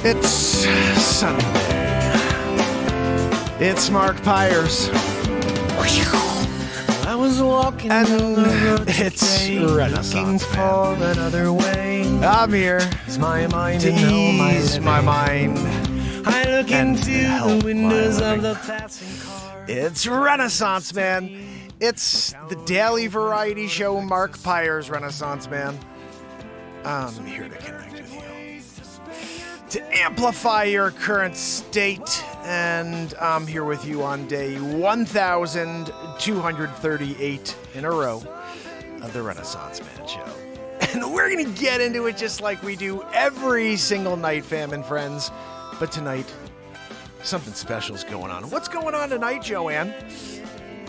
It's Sunday. It's Mark Pyers. I was walking and it's Renaissance for another way. I'm here It's my mind to and all ease my mind. I look and into help the windows my of the living. passing car. It's Renaissance Man. It's the daily variety show Mark Pyers Renaissance Man. I'm here to connect with you, to amplify your current state, and I'm here with you on day 1,238 in a row of the Renaissance Man show. And we're going to get into it just like we do every single night, fam and friends. But tonight, something special's going on. What's going on tonight, Joanne?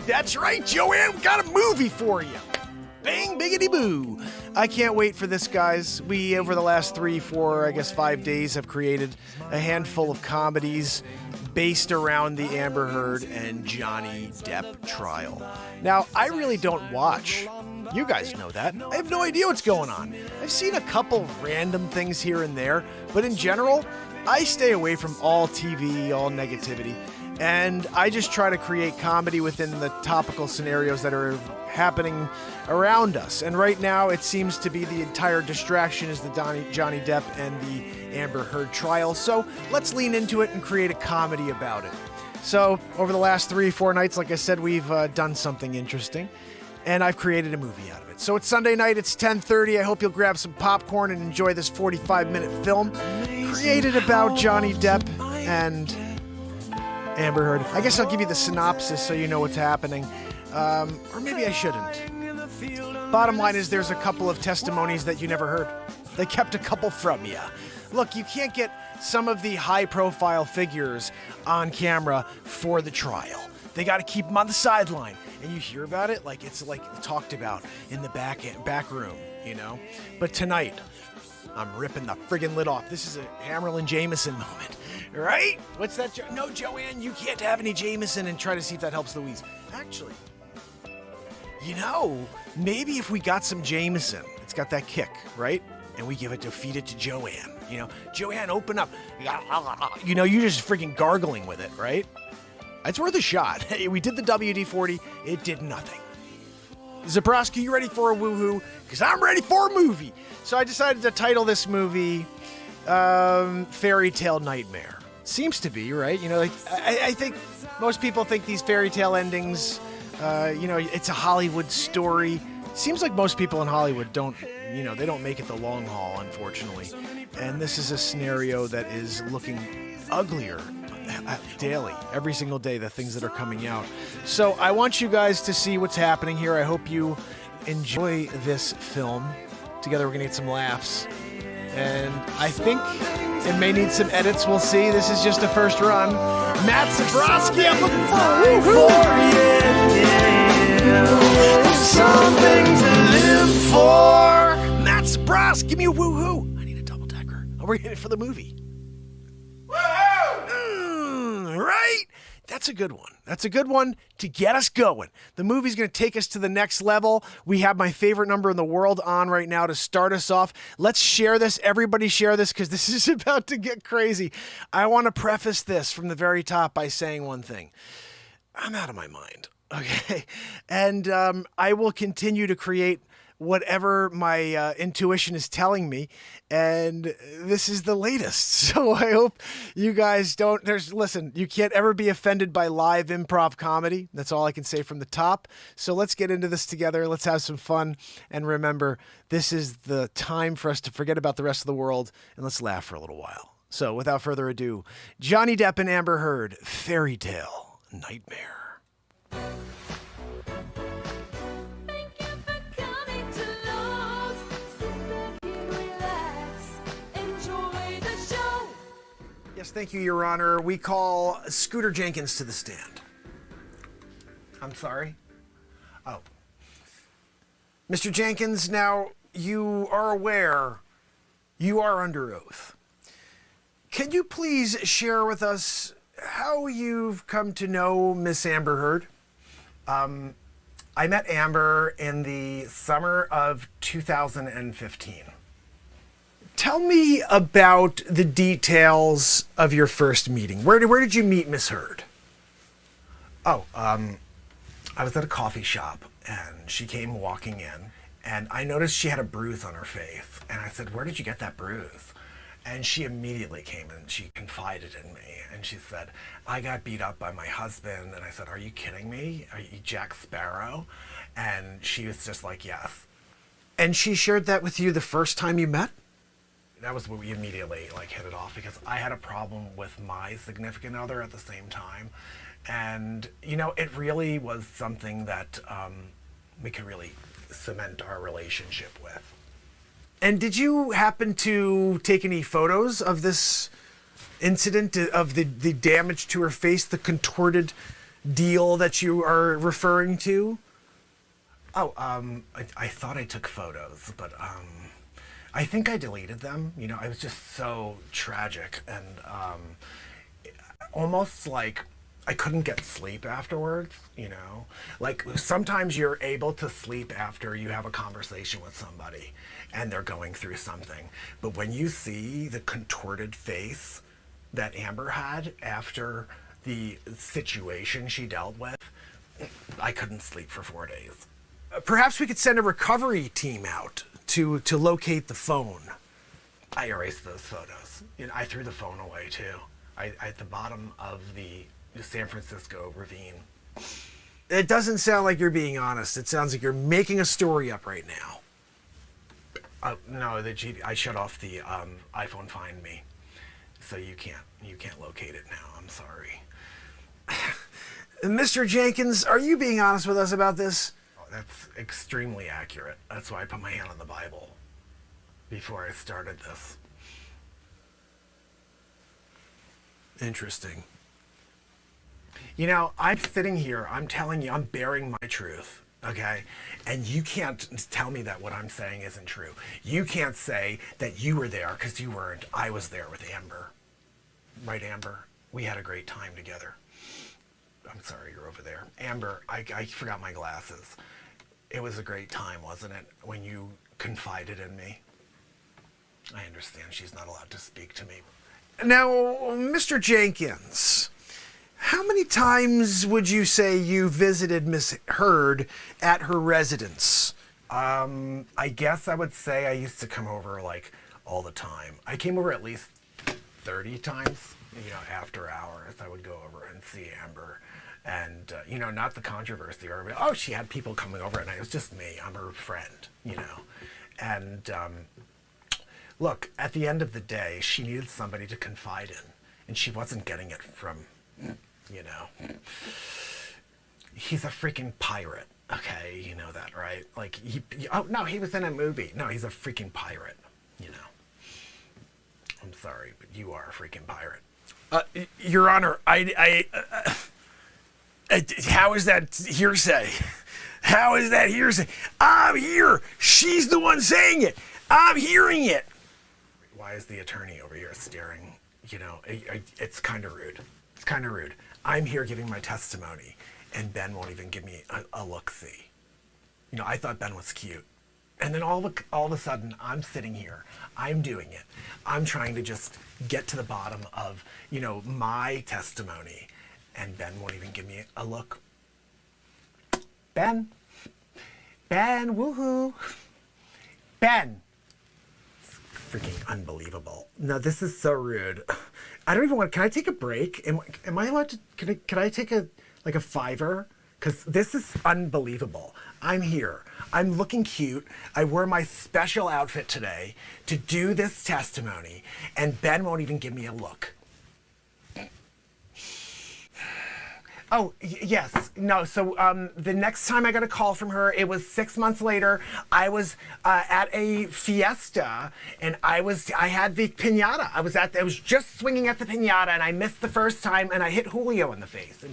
That's right, Joanne, we got a movie for you. Bang, biggity boo. I can't wait for this, guys. We, over the last 3, 4, I guess 5 days, have created a handful of comedies based around the Amber Heard and Johnny Depp trial. Now, I really don't watch. You guys know that. I have no idea what's going on. I've seen a couple random things here and there, but in general, I stay away from all TV, all negativity, and I just try to create comedy within the topical scenarios that are happening around us. And right now, it seems to be the entire distraction is the Johnny Depp and the Amber Heard trial. So let's lean into it and create a comedy about it. So over the last 3, 4 nights, like I said, we've done something interesting, and I've created a movie out of it. So it's Sunday night, it's 10:30. I hope you'll grab some popcorn and enjoy this 45-minute film created about Johnny Depp and Amber Heard. I guess I'll give you the synopsis so you know what's happening. Or maybe I shouldn't. Bottom line is there's a couple of testimonies that you never heard. They kept a couple from you. Look, you can't get some of the high-profile figures on camera for the trial. They got to keep them on the sideline. And you hear about it like it's like talked about in the back room, you know? But tonight, I'm ripping the friggin' lid off. This is a Hammerlin Jameson moment, right? What's that? No, Joanne, you can't have any Jameson, and try to see if that helps Louise. Actually, you know, maybe if we got some Jameson, it's got that kick, right? And we feed it to Joanne. You know, Joanne, open up. You know, you're just freaking gargling with it, right? It's worth a shot. We did the WD-40. It did nothing. Zabrowski, you ready for a woohoo? Because I'm ready for a movie. So I decided to title this movie Fairytale Nightmare. Seems to be, right? You know, like I think most people think these fairy tale endings, you know, it's a Hollywood story. Seems like most people in Hollywood don't, you know, they don't make it the long haul, unfortunately. And this is a scenario that is looking uglier daily, every single day, the things that are coming out. So I want you guys to see what's happening here. I hope you enjoy this film. Together we're gonna get some laughs. And I think it may need some edits, we'll see. This is just a first run. Matt Zabrowski, I'm looking for something to live for. Matt Zabrowski, give me a woohoo. I need a double decker. We're in it for the movie. Right? That's a good one. That's a good one to get us going. The movie's going to take us to the next level. We have my favorite number in the world on right now to start us off. Let's share this. Everybody share this because this is about to get crazy. I want to preface this from the very top by saying one thing. I'm out of my mind. Okay? And I will continue to create whatever my intuition is telling me, and this is the latest. So I hope you guys don't, listen, you can't ever be offended by live improv comedy. That's all I can say from the top. So let's get into this together. Let's have some fun. And remember, this is the time for us to forget about the rest of the world, and let's laugh for a little while. So without further ado, Johnny Depp and Amber Heard, Fairytale Nightmare. Yes, thank you, Your Honor. We call Scooter Jenkins to the stand. I'm sorry? Oh. Mr. Jenkins, now, you are aware you are under oath. Can you please share with us how you've come to know Miss Amber Heard? I met Amber in the summer of 2015. Tell me about the details of your first meeting. Where did you meet Miss Heard? Oh, I was at a coffee shop, and she came walking in, and I noticed she had a bruise on her face. And I said, "Where did you get that bruise?" And she immediately came and she confided in me. And she said, "I got beat up by my husband." And I said, "Are you kidding me? Are you Jack Sparrow?" And she was just like, "Yes." And she shared that with you the first time you met? That was when we immediately hit it off, because I had a problem with my significant other at the same time. And, it really was something that we could really cement our relationship with. And did you happen to take any photos of this incident, of the damage to her face, the contorted deal that you are referring to? Oh, I thought I took photos, but I think I deleted them. I was just so tragic, and almost like I couldn't get sleep afterwards, Like, sometimes you're able to sleep after you have a conversation with somebody and they're going through something. But when you see the contorted face that Amber had after the situation she dealt with, I couldn't sleep for 4 days. Perhaps we could send a recovery team out to locate the phone. I erased those photos. I threw the phone away too. At the bottom of the San Francisco ravine. It doesn't sound like you're being honest. It sounds like you're making a story up right now. No, I shut off the iPhone Find Me, so you can't locate it now. I'm sorry. Mr. Jenkins, are you being honest with us about this? Oh, that's extremely accurate. That's why I put my hand on the Bible before I started this. Interesting. I'm sitting here, I'm telling you, I'm bearing my truth, okay? And you can't tell me that what I'm saying isn't true. You can't say that you were there, because you weren't. I was there with Amber. Right, Amber? We had a great time together. I'm sorry, you're over there. Amber, I forgot my glasses. It was a great time, wasn't it, when you confided in me? I understand she's not allowed to speak to me. Now, Mr. Jenkins, how many times would you say you visited Miss Heard at her residence? I guess I would say I used to come over all the time. I came over at least 30 times, after hours. I would go over and see Amber. And, not the controversy or, oh, she had people coming over, and it was just me. I'm her friend, And, look, at the end of the day, she needed somebody to confide in, and she wasn't getting it from, he's a freaking pirate, okay? You know that, right? Oh, no, he was in a movie. No, he's a freaking pirate, I'm sorry, but you are a freaking pirate. Your Honor, how is that hearsay? How is that hearsay? I'm here. She's the one saying it. I'm hearing it. Why is the attorney over here staring? It's kind of rude. It's kind of rude. I'm here giving my testimony, and Ben won't even give me a look-see. I thought Ben was cute. And then all of a sudden, I'm sitting here. I'm doing it. I'm trying to just get to the bottom of, my testimony. And Ben won't even give me a look. Ben, woohoo. Ben. It's freaking unbelievable. No, this is so rude. I don't even want, can I take a break? Am I allowed to, can I take a $5? Because this is unbelievable. I'm here. I'm looking cute. I wore my special outfit today to do this testimony, and Ben won't even give me a look. Oh, yes. No, so the next time I got a call from her, it was 6 months later. I was at a fiesta, and I had the piñata. I was just swinging at the piñata, and I missed the first time, and I hit Julio in the face.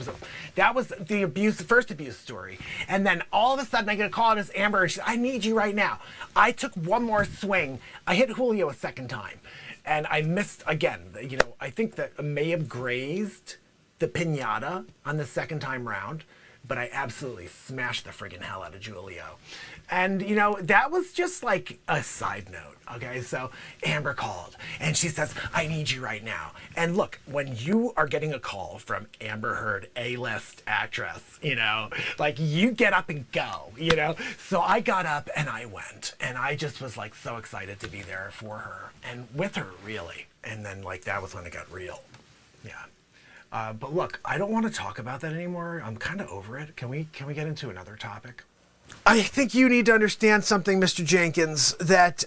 That was the first abuse story. And then all of a sudden, I get a call, and it's Amber, and she said, "I need you right now." I took one more swing. I hit Julio a second time, and I missed again. I think that I may have grazed the piñata on the second time round. but I absolutely smashed the friggin' hell out of Julio. And, you know, that was just like a side note, okay? So Amber called and she says, I need you right now. And look, when you are getting a call from Amber Heard, A-list actress, you know, like you get up and go, you know? So I got up and I went, and I just was like so excited to be there for her and with her, really. And then like that was when it got real. Yeah. But look, I don't want to talk about that anymore. I'm kind of over it. Can we get into another topic? I think you need to understand something, Mr. Jenkins, that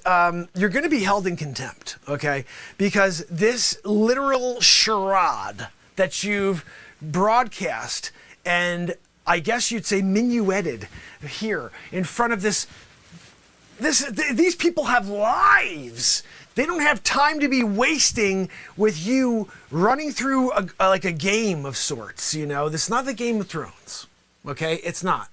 you're going to be held in contempt, okay? Because this literal charade that you've broadcast and I guess you'd say minueted here in front of these people have lives. They don't have time to be wasting with you running through like a game of sorts, you know? This is not the Game of Thrones, okay? It's not.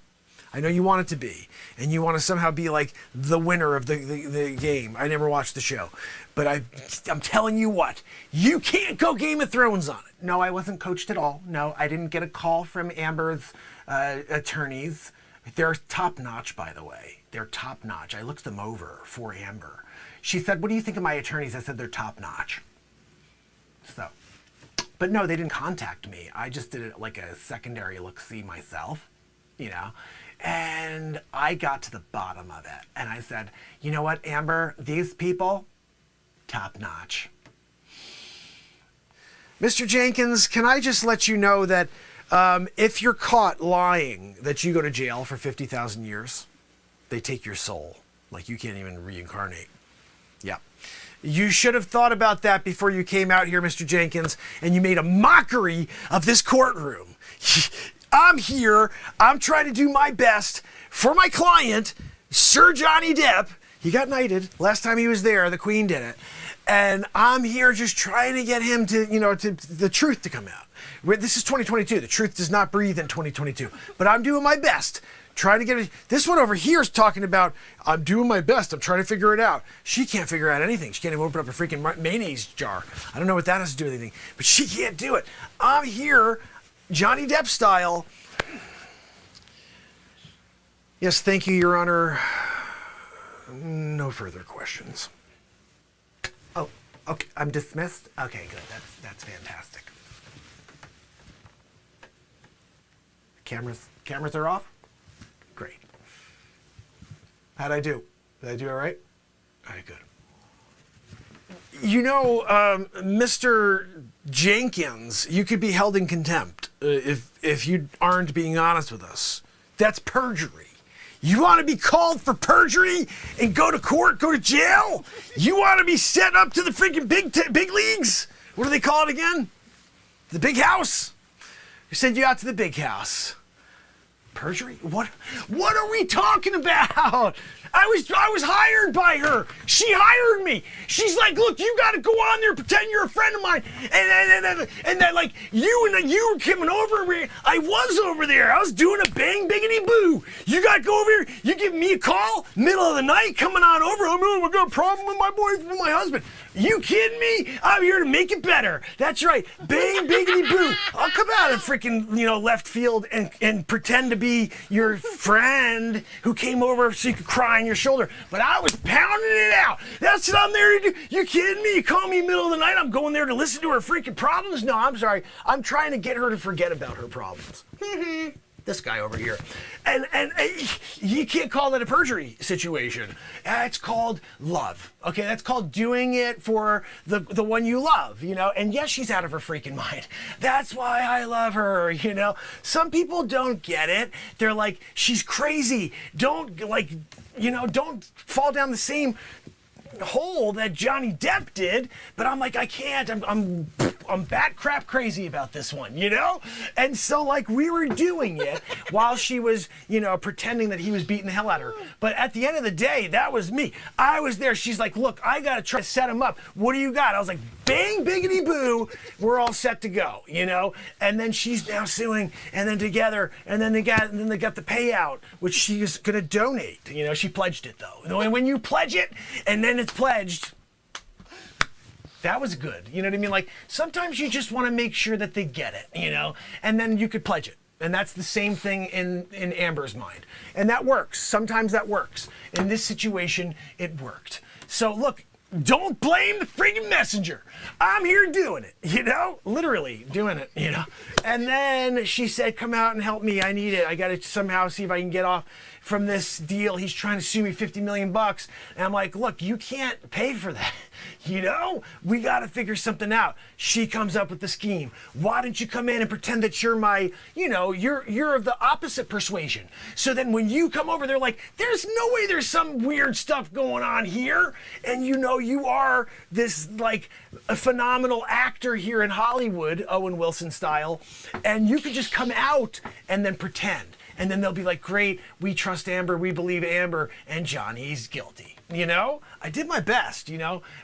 I know you want it to be, and you want to somehow be like the winner of the game. I never watched the show, but I'm telling you what, you can't go Game of Thrones on it. No, I wasn't coached at all. No, I didn't get a call from Amber's attorneys. They're top-notch, by the way. They're top-notch. I looked them over for Amber. She said, what do you think of my attorneys? I said, they're top-notch. So, but no, they didn't contact me. I just did it like a secondary look-see myself, you know? And I got to the bottom of it. And I said, you know what, Amber, these people, top-notch. Mr. Jenkins, can I just let you know that if you're caught lying, that you go to jail for 50,000 years? They take your soul. Like you can't even reincarnate. Yeah. You should have thought about that before you came out here, Mr. Jenkins, and you made a mockery of this courtroom. I'm here. I'm trying to do my best for my client, Sir Johnny Depp. He got knighted last time he was there. The Queen did it. And I'm here just trying to get him to, you know, to the truth to come out. This is 2022. The truth does not breathe in 2022. But I'm doing my best. Trying to get it. This one over here is talking about, I'm doing my best. I'm trying to figure it out. She can't figure out anything. She can't even open up a freaking mayonnaise jar. I don't know what that has to do with anything. But she can't do it. I'm here, Johnny Depp style. Yes, thank you, Your Honor. No further questions. Oh, okay. I'm dismissed? Okay, good. That's fantastic. Cameras are off? Great. How'd I do? Did I do all right? All right, good. You know, Mr. Jenkins, you could be held in contempt if you aren't being honest with us. That's perjury. You want to be called for perjury and go to court, go to jail? You want to be sent up to the freaking big leagues? What do they call it again? The big house? They send you out to the big house. Perjury? What are we talking about? I was hired by her. She hired me. She's like, look, you got to go on there, pretend you're a friend of mine, and that like you were coming over. I was over there. I was doing a bang biggity boo. You got to go over here. You give me a call, middle of the night, coming on over. Oh no, I got a problem with my boyfriend, with my husband. You kidding me? I'm here to make it better. That's right. Bang biggity boo. I'll come out of freaking left field and pretend to be your friend who came over so you could cry on your shoulder. But I was pounding it out. That's what I'm there to do. You kidding me? You call me middle of the night. I'm going there to listen to her freaking problems? No, I'm sorry. I'm trying to get her to forget about her problems. This guy over here. And you can't call that a perjury situation. It's called love. Okay, that's called doing it for the one you love, And yes, she's out of her freaking mind. That's why I love her, Some people don't get it. They're like, she's crazy. Don't fall down the same hole that Johnny Depp did, but I'm like, I can't. I'm bat crap crazy about this one, And so like we were doing it while she was, pretending that he was beating the hell out of her. But at the end of the day, that was me. I was there. She's like, look, I gotta try to set him up. What do you got? I was like, bang, biggity boo. We're all set to go, And then she's now suing, and then together, and then they got the payout, which she is gonna donate. She pledged it though. And when you pledge it, and then it's pledged, that was good. You know what I mean? Like sometimes you just want to make sure that they get it, And then you could pledge it. And that's the same thing in Amber's mind. And that works. Sometimes that works. In this situation, it worked. So look, don't blame the freaking messenger. I'm here doing it, literally doing it, And then she said, come out and help me. I need it. I got to somehow see if I can get off from this deal. He's trying to sue me $50 million. And I'm like, look, you can't pay for that. We got to figure something out. She comes up with the scheme. Why don't you come in and pretend that you're my, you're of the opposite persuasion. So then when you come over, they're like, there's no way there's some weird stuff going on here. And you are this like a phenomenal actor here in Hollywood, Owen Wilson style. And you could just come out and then pretend. And then they'll be like, great, we trust Amber, we believe Amber, and Johnny's guilty. I did my best,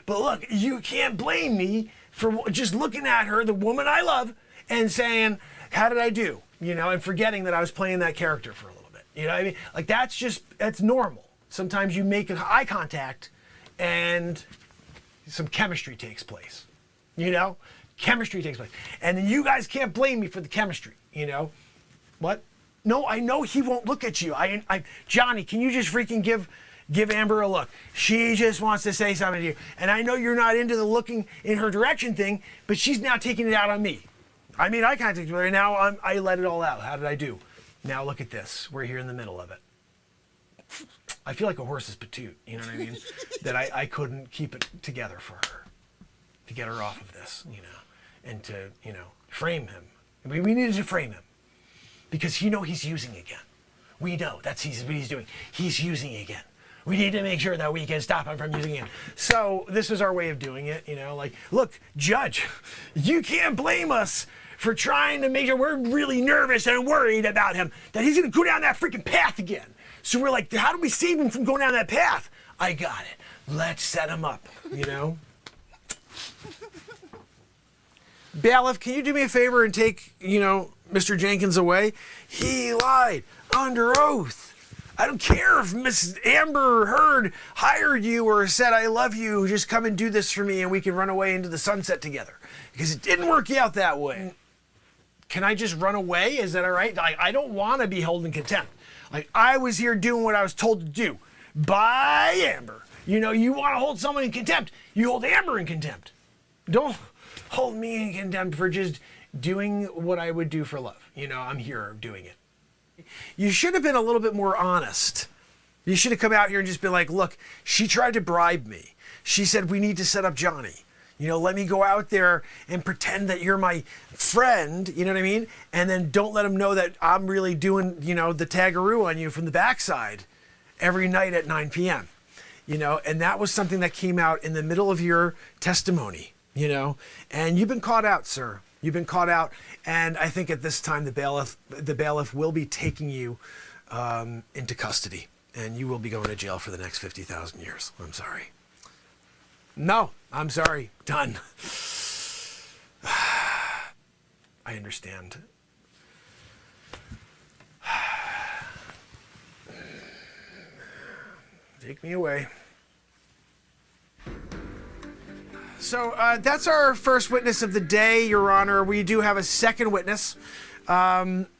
But look, you can't blame me for just looking at her, the woman I love, and saying, how did I do? And forgetting that I was playing that character for a little bit. You know what I mean? Like, that's normal. Sometimes you make eye contact and some chemistry takes place. Chemistry takes place. And then you guys can't blame me for the chemistry, What? No, I know he won't look at you. Johnny, can you just freaking give Amber a look? She just wants to say something to you. And I know you're not into the looking in her direction thing, but she's now taking it out on me. I mean, I contacted her, and now I let it all out. How did I do? Now look at this. We're here in the middle of it. I feel like a horse's patoot, you know what I mean? That I couldn't keep it together for her, to get her off of this, and to, frame him. We needed to frame him. Because he's using again. We know what he's doing. He's using again. We need to make sure that we can stop him from using it. So this is our way of doing it, like, look, Judge, you can't blame us for trying to make sure we're really nervous and worried about him, that he's going to go down that freaking path again. So we're like, how do we save him from going down that path? I got it. Let's set him up, Bailiff, can you do me a favor and take, Mr. Jenkins away? He lied under oath. I don't care if Miss Amber Heard hired you or said, I love you, just come and do this for me and we can run away into the sunset together. Because it didn't work out that way. Can I just run away? Is that all right? I don't want to be held in contempt. Like, I was here doing what I was told to do by Amber. You want to hold someone in contempt, you hold Amber in contempt. Don't hold me in contempt for just doing what I would do for love. I'm here doing it. You should have been a little bit more honest. You should have come out here and just been like, look, she tried to bribe me. She said, we need to set up Johnny. Let me go out there and pretend that you're my friend, you know what I mean? And then don't let him know that I'm really doing, the tagaroo on you from the backside every night at 9 p.m. And that was something that came out in the middle of your testimony. And you've been caught out, sir. You've been caught out, and I think at this time the bailiff will be taking you into custody, and you will be going to jail for the next 50,000 years. I'm sorry. No, I'm sorry. Done. I understand. Take me away. So that's our first witness of the day, Your Honor. We do have a second witness.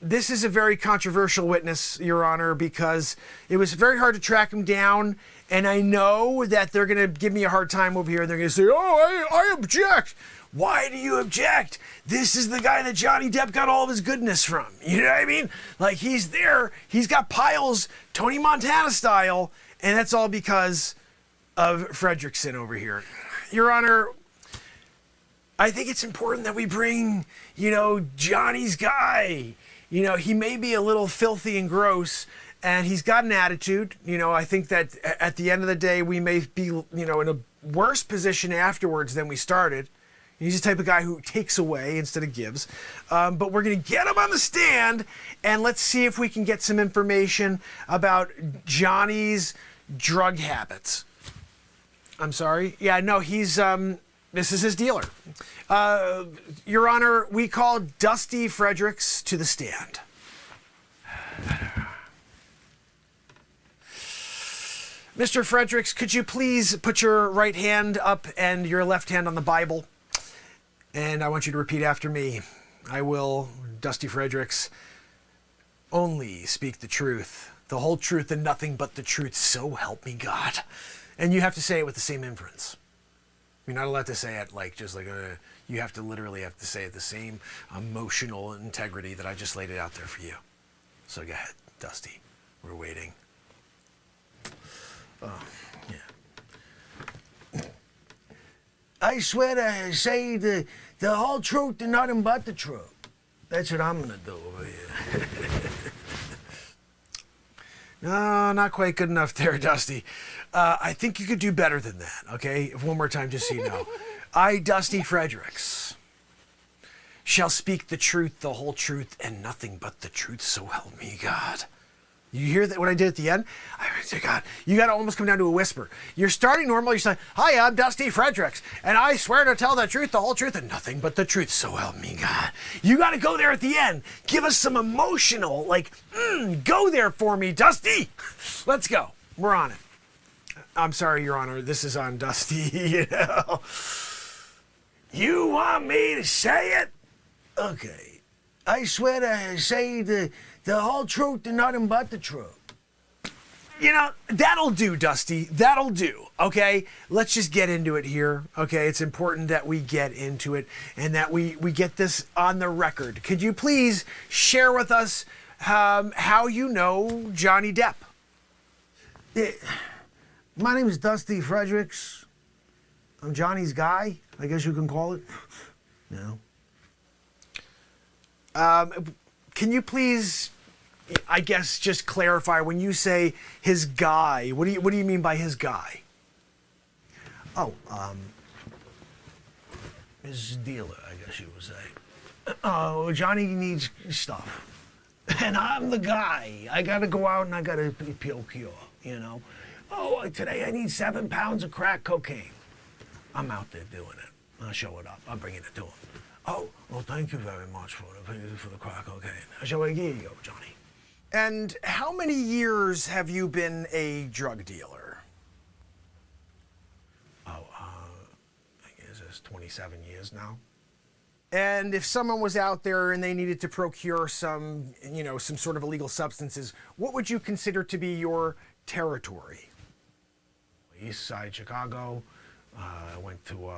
This is a very controversial witness, Your Honor, because it was very hard to track him down. And I know that they're going to give me a hard time over here. They're going to say, oh, I object. Why do you object? This is the guy that Johnny Depp got all of his goodness from. You know what I mean? Like, he's there. He's got piles, Tony Montana style. And that's all because of Fredrickson over here. Your Honor, I think it's important that we bring, Johnny's guy. He may be a little filthy and gross, and he's got an attitude. I think that at the end of the day, we may be, in a worse position afterwards than we started. He's the type of guy who takes away instead of gives. But we're going to get him on the stand, and let's see if we can get some information about Johnny's drug habits. I'm sorry. Yeah, no, he's, this is his dealer. Your Honor, we call Dusty Fredericks to the stand. Mr. Fredericks, could you please put your right hand up and your left hand on the Bible? And I want you to repeat after me. I will, Dusty Fredericks, only speak the truth, the whole truth and nothing but the truth, so help me God. And you have to say it with the same inference. You're not allowed to say it like just like you have to literally have to say it the same emotional integrity that I just laid it out there for you. So go ahead, Dusty. We're waiting. Oh, yeah. I swear to say the whole truth and nothing but the truth. That's what I'm gonna do over here. No, not quite good enough there, Dusty. I think you could do better than that, okay? One more time, just so you know. I, Dusty Fredericks, shall speak the truth, the whole truth, and nothing but the truth, so help me God. You hear that? What I did at the end? I said, God, you got to almost come down to a whisper. You're starting normal. You're saying, hi, I'm Dusty Fredericks, and I swear to tell the truth, the whole truth, and nothing but the truth. So help me, God. You got to go there at the end. Give us some emotional, like, go there for me, Dusty. Let's go. We're on it. I'm sorry, Your Honor. This is on Dusty, you know. You want me to say it? Okay. I swear to say the whole truth and nothing but the truth. You know, that'll do, Dusty. That'll do, okay? Let's just get into it here, okay? It's important that we get into it and that we get this on the record. Could you please share with us how you know Johnny Depp? My name is Dusty Fredericks. I'm Johnny's guy, I guess you can call it. No. Can you please, I guess, just clarify when you say his guy? What do you mean by his guy? Oh, his dealer, I guess you would say. Oh, Johnny needs stuff, and I'm the guy. I gotta go out and I gotta procure, you know. Oh, today I need 7 pounds of crack cocaine. I'm out there doing it. I'll show it up. I'll bring it to him. Oh, well, thank you very much for the crack cocaine. Here you go, Johnny. And how many years have you been a drug dealer? Oh, I guess it's 27 years now. And if someone was out there and they needed to procure some sort of illegal substances, what would you consider to be your territory? East side Chicago. I went to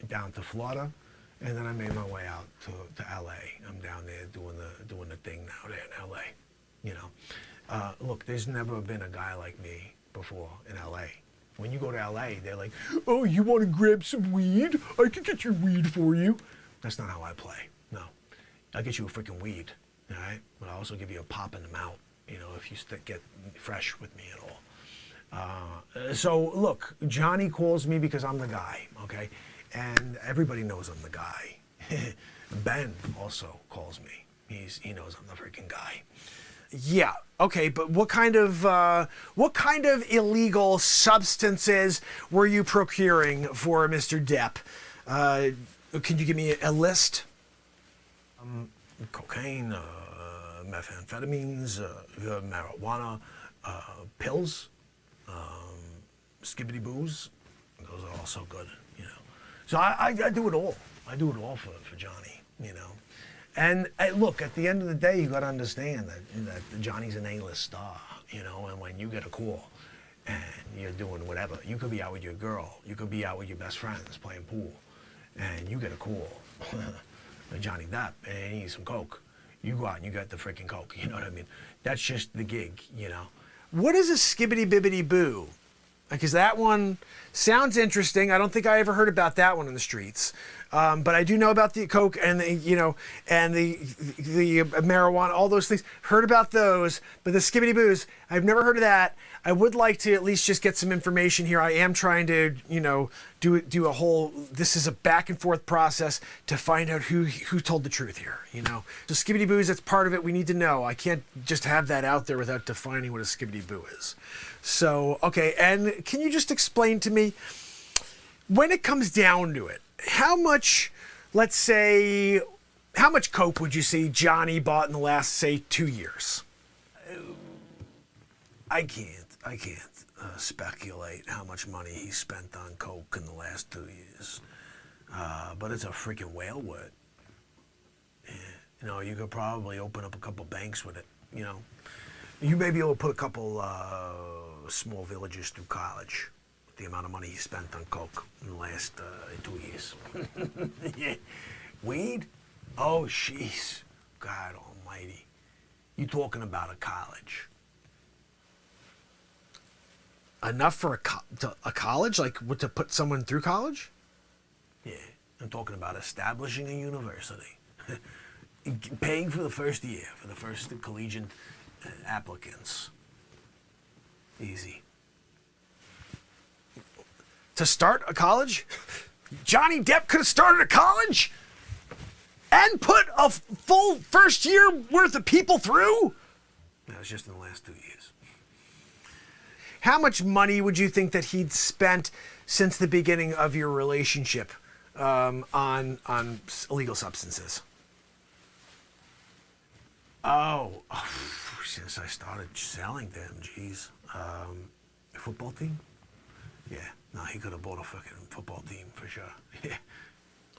down to Florida. And then I made my way out to LA. I'm down there doing the thing now there in LA. You know, look, there's never been a guy like me before in LA. When you go to LA, they're like, oh, you want to grab some weed? I can get your weed for you. That's not how I play. No, I'll get you a freaking weed, all right? But I'll also give you a pop in the mouth, you know, if you get fresh with me at all. So look, Johnny calls me because I'm the guy, okay? And everybody knows I'm the guy. Ben also calls me. He knows I'm the freaking guy. Yeah, okay, but what kind of illegal substances were you procuring for Mr. Depp? Can you give me a list? Cocaine, methamphetamines, marijuana, pills, skibbity booze. Those are also good, you know. So I do it all. I do it all for Johnny, you know. And look, at the end of the day, you got to understand that Johnny's an A-list star, you know. And when you get a call and you're doing whatever, you could be out with your girl, you could be out with your best friends playing pool, and you get a call, Johnny Depp, and he needs some coke. You go out and you get the freaking coke. You know what I mean? That's just the gig, you know. What is a skibbity bibbity boo? Because that one sounds interesting. I don't think I ever heard about that one in the streets. But I do know about the coke and the marijuana, all those things. Heard about those, but the skibbity boos, I've never heard of that. I would like to at least just get some information here. I am trying to, do a whole, this is a back and forth process to find out who told the truth here, you know. So skibbity boos, that's part of it. We need to know. I can't just have that out there without defining what a skibbity boo is. So, okay, and can you just explain to me, when it comes down to it, how much coke would you say Johnny bought in the last, say, 2 years? I can't speculate how much money he spent on coke in the last 2 years. But it's a freaking whale word. Yeah. You know, you could probably open up a couple banks with it. you know. You may be able to put a couple small villages through college with the amount of money he spent on coke in the last 2 years. Yeah. Weed? Oh, jeez. God almighty. You talking about a college. Enough for a college? Like, to put someone through college? Yeah, I'm talking about establishing a university. Paying for the first year, for the first collegiate applicants. Easy. To start a college? Johnny Depp could have started a college? And put a full first year worth of people through? That was just in the last 2 years. How much money would you think that he'd spent since the beginning of your relationship on illegal substances? Oh, since I started selling them, geez. Football team? Yeah, no, he could have bought a fucking football team for sure. Yeah.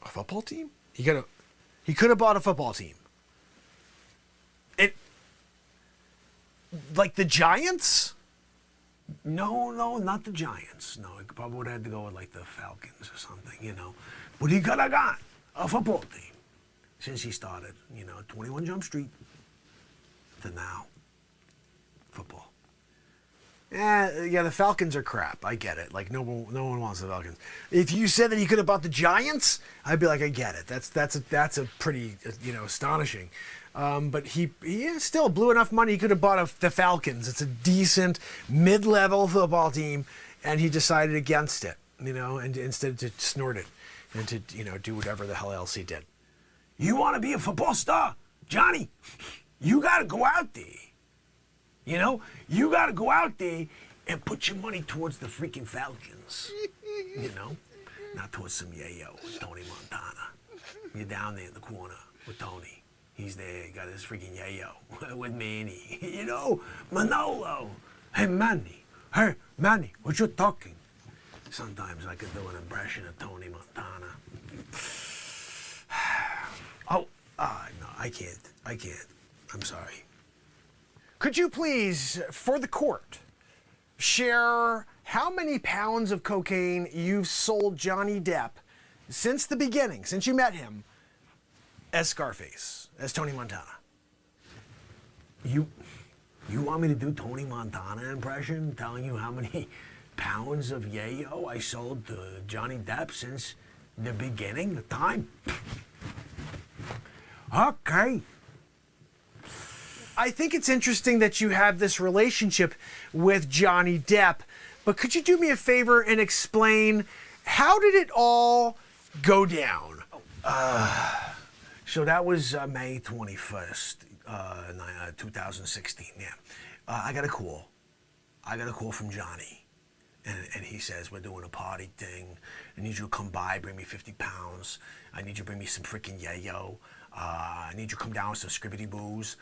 A football team? He could have bought a football team. Like the Giants? No, not the Giants. No, he probably would have had to go with like the Falcons or something, you know. But he could have got a football team since he started, 21 Jump Street to now. Football. Yeah, the Falcons are crap. I get it. Like no one wants the Falcons. If you said that he could have bought the Giants, I'd be like, I get it. That's a pretty astonishing. But he still blew enough money. He could have bought the Falcons. It's a decent mid-level football team, and he decided against it. And instead to snort it and to do whatever the hell else he did. You want to be a football star, Johnny? You got to go out there. You got to go out there and put your money towards the freaking Falcons. Not towards some yayo, Tony Montana. You're down there in the corner with Tony. He's there, got his freaking yayo with Manny. Manolo. Hey, Manny, what you talking? Sometimes I could do an impression of Tony Montana. No, I can't. I'm sorry. Could you please, for the court, share how many pounds of cocaine you've sold Johnny Depp since the beginning, since you met him, as Scarface, as Tony Montana? You want me to do Tony Montana impression, telling you how many pounds of yayo I sold to Johnny Depp since the beginning, the time? Okay. I think it's interesting that you have this relationship with Johnny Depp, but could you do me a favor and explain how did it all go down? So that was May 21st, 2016, yeah. I got a call. From Johnny. And he says, we're doing a party thing. I need you to come by, bring me 50 pounds. I need you to bring me some freaking yayo. I need you to come down with some skibbity boos.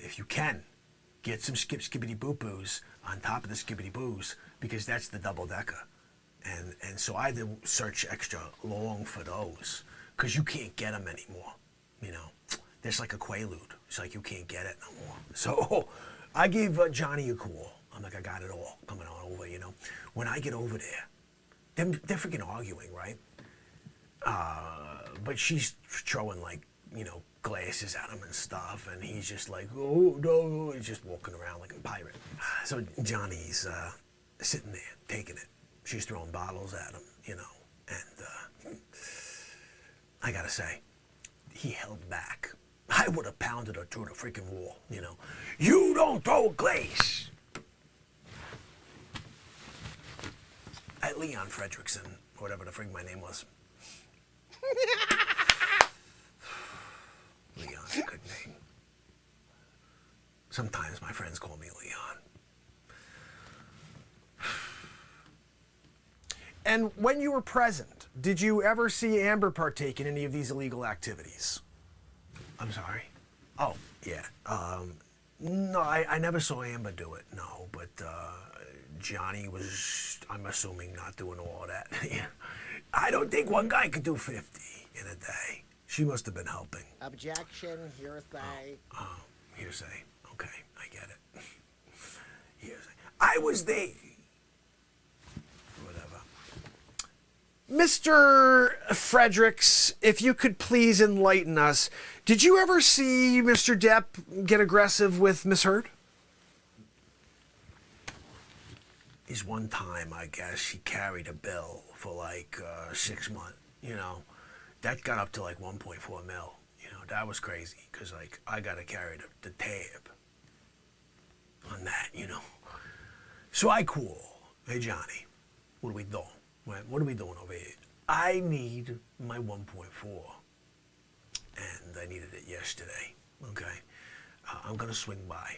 If you can, get some skibbity boo boos on top of the skibbity boos, because that's the double decker. And so I had to search extra long for those, because you can't get them anymore. There's like a quaalude. It's like you can't get it no more. So I gave Johnny a call. I'm like, I got it all coming on over, When I get over there, they're freaking arguing, right? But she's throwing like, glasses at him and stuff, and he's just like, oh no, he's just walking around like a pirate. So Johnny's sitting there taking it. She's throwing bottles at him, and I gotta say, he held back. I would have pounded her through the freaking wall, You don't throw a glass at Leon Fredrickson, or whatever the frig my name was. Leon's a good name. Sometimes my friends call me Leon. And when you were present, did you ever see Amber partake in any of these illegal activities? I'm sorry? Oh, yeah. No, I never saw Amber do it, no. But Johnny was, I'm assuming, not doing all of that. I don't think one guy could do 50 in a day. She must have been helping. Objection, hearsay. Hearsay. Okay, I get it. I was there. Whatever. Mr. Fredericks, if you could please enlighten us, did you ever see Mr. Depp get aggressive with Miss Heard? Is one time, I guess, she carried a bill for like 6 months, you know. That got up to like 1.4 mil. You know, that was crazy because like I got to carry the tab on that, you know. So I call, hey Johnny, what are we doing? What are we doing over here? I need my 1.4 and I needed it yesterday, okay? I'm going to swing by.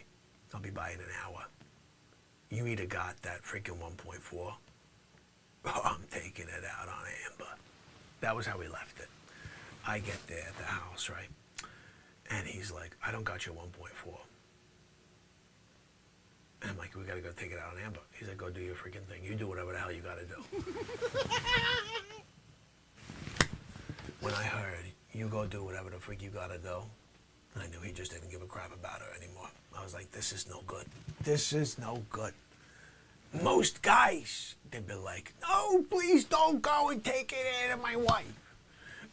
I'll be by in an hour. You either got that freaking 1.4 or I'm taking it out on Amber. That was how we left it. I get there at the house, right? And he's like, I don't got your 1.4. And I'm like, we gotta go take it out on Amber. He's like, go do your freaking thing. You do whatever the hell you gotta do. When I heard, you go do whatever the freak you gotta do, I knew he just didn't give a crap about her anymore. I was like, this is no good. This is no good. Most guys, they'd be like, no, please don't go and take it out of my wife.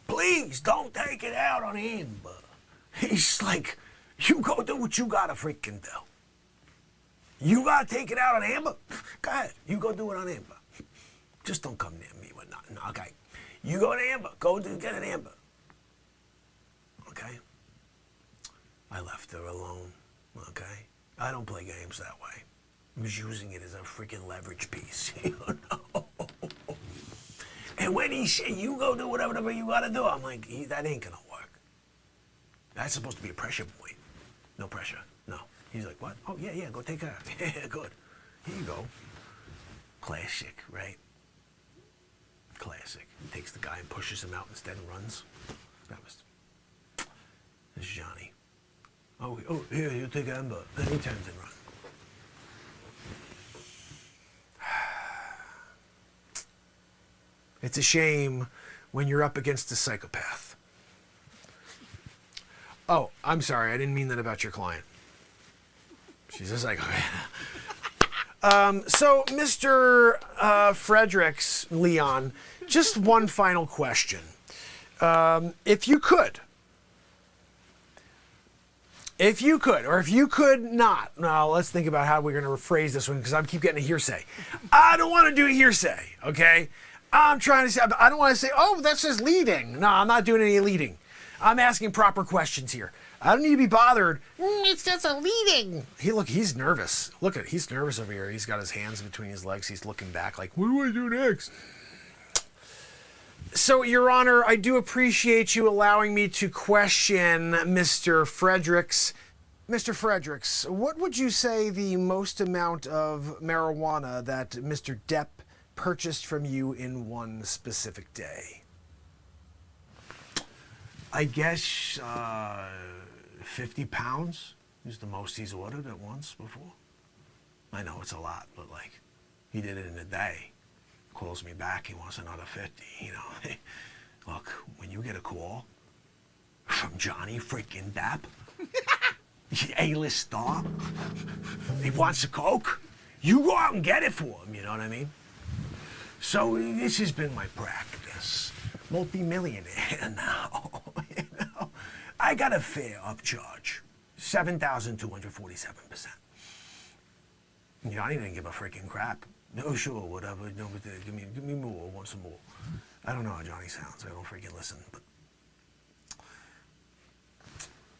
Please don't take it out on Amber. He's like, you go do what you gotta freaking do. You gotta take it out on Amber? Go ahead, you go do it on Amber. Just don't come near me with nothing, okay? You go to Amber, get an Amber. Okay? I left her alone, okay? I don't play games that way. I was using it as a freaking leverage piece, you know? And when he said, you go do whatever you gotta do, I'm like, that ain't gonna work. That's supposed to be a pressure point. No pressure, no. He's like, what? Oh, yeah, go take her. Yeah, good. Here you go. Classic, right? Classic. He takes the guy and pushes him out instead and runs. That was... This is Johnny. Oh, here, you take Amber. Then he turns and runs. It's a shame when you're up against a psychopath. Oh, I'm sorry. I didn't mean that about your client. She's a psychopath. So, Mr. Fredericks, Leon, just one final question. If you could, or if you could not, now let's think about how we're going to rephrase this one because I keep getting a hearsay. I don't want to do a hearsay, okay? I'm trying to say, I don't want to say, oh, that's just leading. No, I'm not doing any leading. I'm asking proper questions here. I don't need to be bothered. It's just a leading. He's nervous. Look at, he's nervous over here. He's got his hands between his legs. He's looking back like, what do I do next? So, Your Honor, I do appreciate you allowing me to question Mr. Fredericks. Mr. Fredericks, what would you say the most amount of marijuana that Mr. Depp purchased from you in one specific day? I guess 50 pounds is the most he's ordered at once before. I know it's a lot, but like, he did it in a day. Calls me back, he wants another 50, you know. Look, when you get a call from Johnny freaking Depp, A-list star, he wants a Coke, you go out and get it for him, you know what I mean? So this has been my practice. Multi-millionaire now, you know. I got a fair upcharge, 7,247%. Johnny didn't give a freaking crap. No, sure, whatever. No, but give me more. I want some more. I don't know how Johnny sounds. I don't freaking listen, but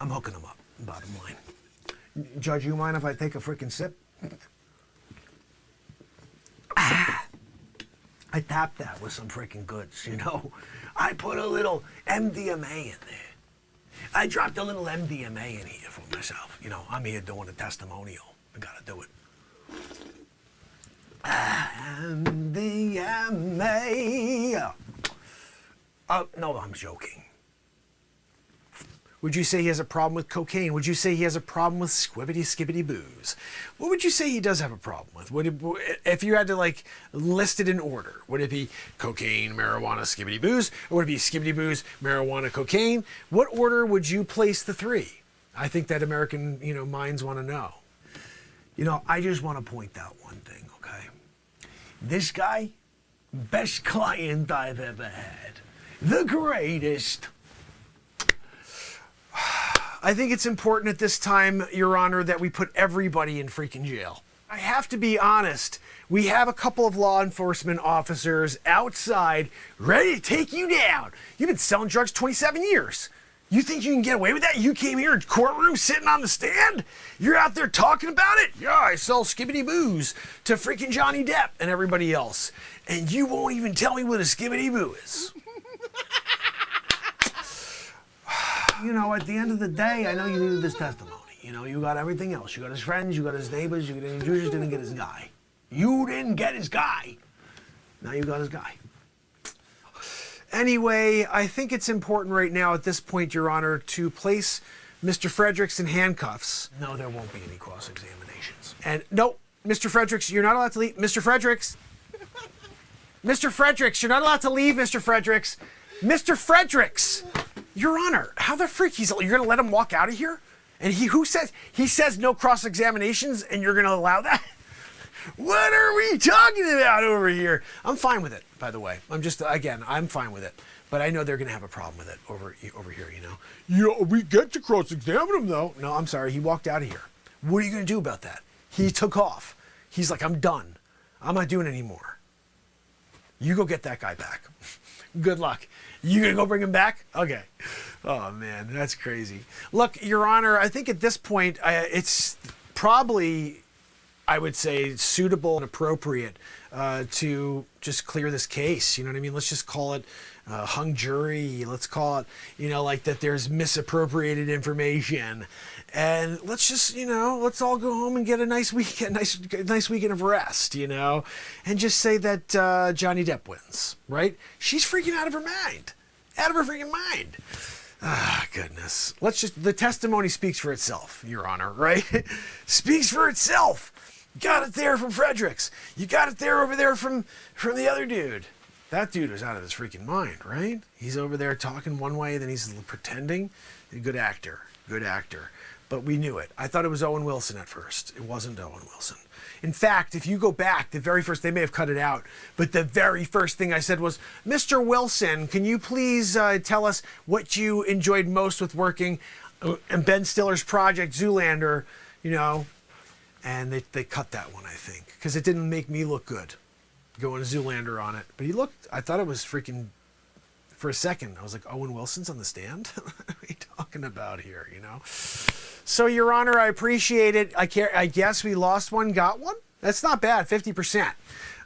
I'm hooking him up. Bottom line. Judge, you mind if I take a freaking sip? I tapped that with some freaking goods, you know. I put a little MDMA in there. I dropped a little MDMA in here for myself. You know, I'm here doing a testimonial. I gotta do it. MDMA. No, I'm joking. Would you say he has a problem with cocaine? Would you say he has a problem with skibbity booze? What would you say he does have a problem with? If you had to like list it in order, would it be cocaine, marijuana, skibbity booze? Or would it be skibbity booze, marijuana, cocaine? What order would you place the three? I think that American, minds want to know. I just want to point out one thing, okay? This guy, best client I've ever had. The greatest. I think it's important at this time, Your Honor, that we put everybody in freaking jail. I have to be honest. We have a couple of law enforcement officers outside ready to take you down. You've been selling drugs 27 years. You think you can get away with that? You came here in courtroom sitting on the stand? You're out there talking about it? Yeah, I sell skibbity booze to freaking Johnny Depp and everybody else. And you won't even tell me what a skibbity boo is. At the end of the day, I know you needed this testimony. You got everything else. You got his friends, you got his neighbors, you just didn't get his guy. You didn't get his guy. Now you got his guy. Anyway, I think it's important right now at this point, Your Honor, to place Mr. Fredericks in handcuffs. No, there won't be any cross-examinations. And no, Mr. Fredericks, you're not allowed to leave. Mr. Fredericks. Mr. Fredericks, you're not allowed to leave, Mr. Fredericks. Mr. Fredericks. Your Honor, how the freak you're going to let him walk out of here? And he says no cross-examinations and you're going to allow that? What are we talking about over here? I'm fine with it, by the way. I'm fine with it. But I know they're going to have a problem with it over here, Yeah, we get to cross-examine him, though. No, I'm sorry. He walked out of here. What are you going to do about that? He took off. He's like, I'm done. I'm not doing it anymore. You go get that guy back. Good luck. You going to go bring him back? Okay. Oh, man, that's crazy. Look, Your Honor, I think at this point, it's probably, I would say, suitable and appropriate to just clear this case. You know what I mean? Let's just call it hung jury. Let's call it, like that there's misappropriated information. And let's just, let's all go home and get a nice weekend, nice weekend of rest, and just say that Johnny Depp wins, right? She's freaking out of her mind. Out of her freaking mind. Ah, goodness. The testimony speaks for itself, Your Honor, right? Speaks for itself. Got it there from Fredericks. You got it there over there from the other dude. That dude was out of his freaking mind, right? He's over there talking one way, then he's pretending. Good actor. But we knew it. I thought it was Owen Wilson at first. It wasn't Owen Wilson. In fact, if you go back, they may have cut it out, but the very first thing I said was, Mr. Wilson, can you please tell us what you enjoyed most with working on Ben Stiller's project, Zoolander, And they cut that one, I think, because it didn't make me look good going to Zoolander on it. But I thought it was freaking, for a second, I was like, Owen Wilson's on the stand? What are we talking about here, So, Your Honor, I appreciate it. I guess we lost one, got one? That's not bad, 50%.